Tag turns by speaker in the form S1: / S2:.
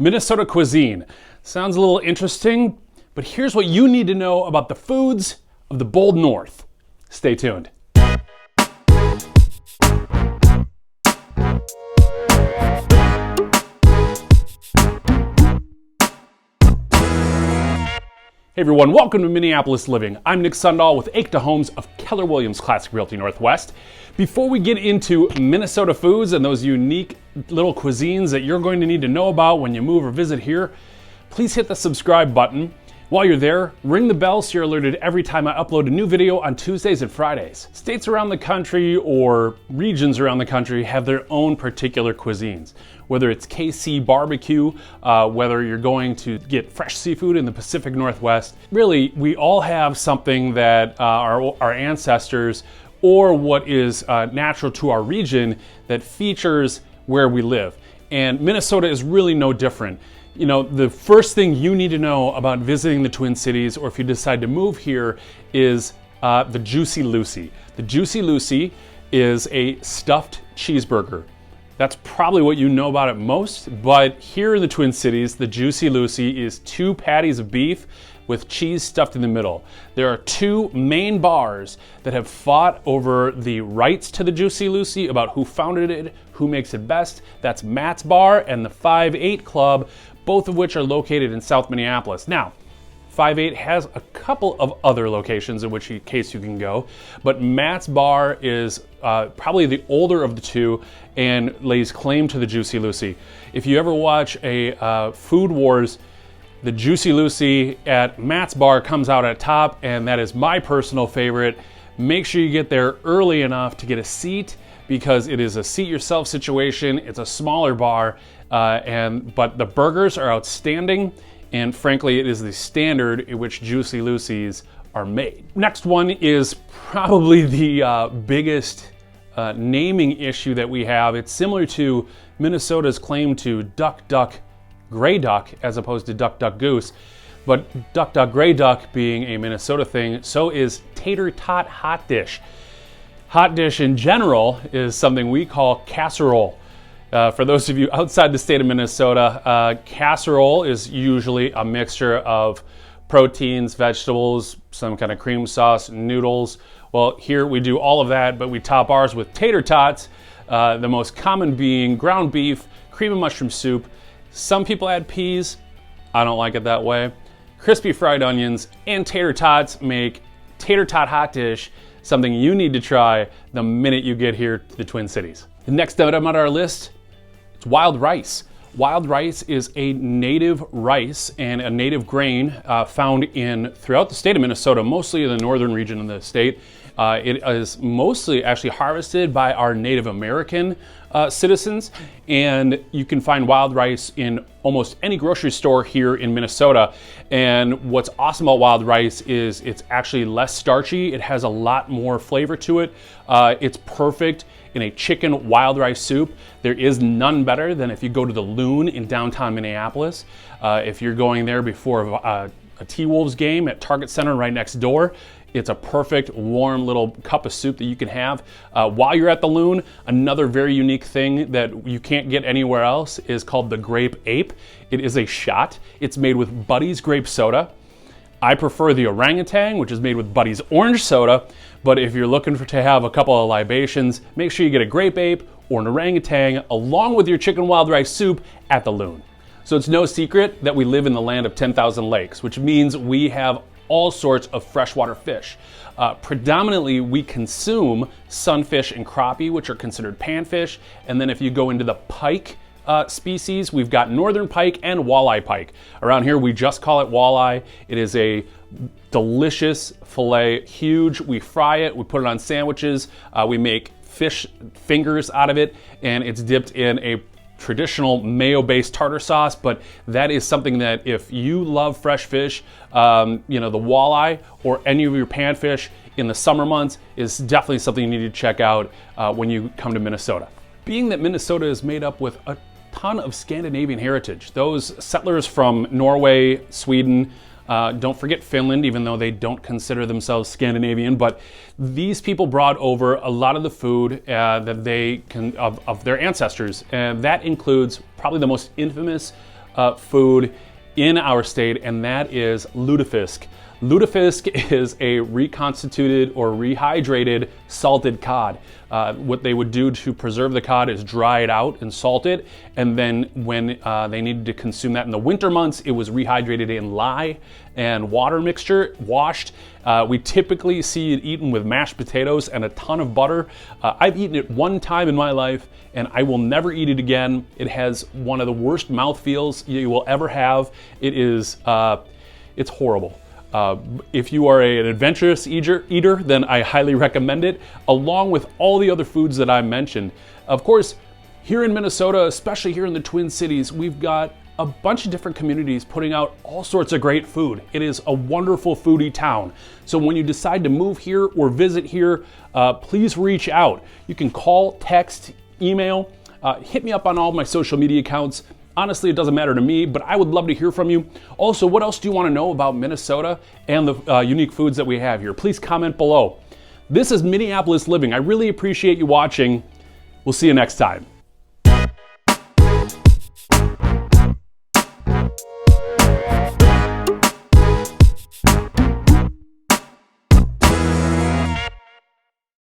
S1: Minnesota cuisine. Sounds a little interesting, but here's what you need to know about the foods of the bold north. Stay tuned. Hey everyone, welcome to Minneapolis Living. I'm Nick Sundahl with ÄKTA Homes of Keller Williams Classic Realty Northwest. Before we get into Minnesota foods and those unique little cuisines that you're going to need to know about when you move or visit here, please hit the subscribe button. While you're there, ring the bell so you're alerted every time I upload a new video on Tuesdays and Fridays. States around the country or regions around the country have their own particular cuisines. Whether it's KC barbecue, whether you're going to get fresh seafood in the Pacific Northwest, really, we all have something that our ancestors or what is natural to our region that features where we live. And Minnesota is really no different. You know, the first thing you need to know about visiting the Twin Cities, or if you decide to move here, is the Juicy Lucy. The Juicy Lucy is a stuffed cheeseburger. That's probably what you know about it most, but here in the Twin Cities, the Juicy Lucy is 2 patties of beef with cheese stuffed in the middle. There are 2 main bars that have fought over the rights to the Juicy Lucy about who founded it, who makes it best. That's Matt's Bar and the 5-8 Club, both of which are located in South Minneapolis. Now, 5-8 has a couple of other locations in which case you can go, but Matt's Bar is probably the older of the 2 and lays claim to the Juicy Lucy. If you ever watch a Food Wars, the Juicy Lucy at Matt's Bar comes out at top, and that is my personal favorite. Make sure you get there early enough to get a seat, because it is a seat yourself situation. It's a smaller bar, but the burgers are outstanding, and frankly, it is the standard in which Juicy Lucy's are made. Next one is probably the biggest naming issue that we have. It's similar to Minnesota's claim to duck, duck, gray duck, as opposed to duck, duck, goose. But duck, duck, gray duck being a Minnesota thing, so is tater tot hot dish. Hot dish in general is something we call casserole. For those of you outside the state of Minnesota, casserole is usually a mixture of proteins, vegetables, some kind of cream sauce, noodles. Well, here we do all of that, but we top ours with tater tots, the most common being ground beef, cream and mushroom soup. Some people add peas. I don't like it that way. Crispy fried onions and tater tots make tater tot hot dish something you need to try the minute you get here to the Twin Cities. The next item on our list, it's wild rice. Wild rice is a native rice and a native grain found throughout the state of Minnesota, mostly in the northern region of the state. It is mostly actually harvested by our Native American citizens, and you can find wild rice in almost any grocery store here in Minnesota. And what's awesome about wild rice is it's actually less starchy. It has a lot more flavor to it. It's perfect in a chicken wild rice soup. There is none better than if you go to the Loon in downtown Minneapolis. If you're going there before a T-Wolves game at Target Center right next door, it's a perfect warm little cup of soup that you can have. While you're at the Loon, another very unique thing that you can't get anywhere else is called the Grape Ape. It is a shot. It's made with Buddy's grape soda. I prefer the orangutan, which is made with Buddy's orange soda, but if you're looking to have a couple of libations, make sure you get a Grape Ape or an orangutan along with your chicken wild rice soup at the Loon. So it's no secret that we live in the land of 10,000 lakes, which means we have all sorts of freshwater fish. Predominantly, we consume sunfish and crappie, which are considered panfish. And then if you go into the pike species, we've got northern pike and walleye pike. Around here, we just call it walleye. It is a delicious fillet, huge. We fry it, we put it on sandwiches, we make fish fingers out of it, and it's dipped in a traditional mayo-based tartar sauce. But that is something that if you love fresh fish, the walleye or any of your panfish in the summer months is definitely something you need to check out when you come to Minnesota. Being that Minnesota is made up with a ton of Scandinavian heritage, those settlers from Norway, Sweden, Don't forget Finland, even though they don't consider themselves Scandinavian, but these people brought over a lot of the food that they can of their ancestors, and that includes probably the most infamous food in our state, and that is lutefisk. Lutefisk is a reconstituted or rehydrated salted cod. What they would do to preserve the cod is dry it out and salt it, and then when they needed to consume that in the winter months, it was rehydrated in lye and water mixture, washed. We typically see it eaten with mashed potatoes and a ton of butter. I've eaten it one time in my life, and I will never eat it again. It has one of the worst mouthfeels you will ever have. It is, it's horrible. If you are an adventurous eater, then I highly recommend it, along with all the other foods that I mentioned. Of course, here in Minnesota, especially here in the Twin Cities, we've got a bunch of different communities putting out all sorts of great food. It is a wonderful foodie town. So when you decide to move here or visit here, please reach out. You can call, text, email, hit me up on all my social media accounts. Honestly, it doesn't matter to me, but I would love to hear from you. Also, what else do you want to know about Minnesota and the unique foods that we have here? Please comment below. This is Minneapolis Living. I really appreciate you watching. We'll see you next time.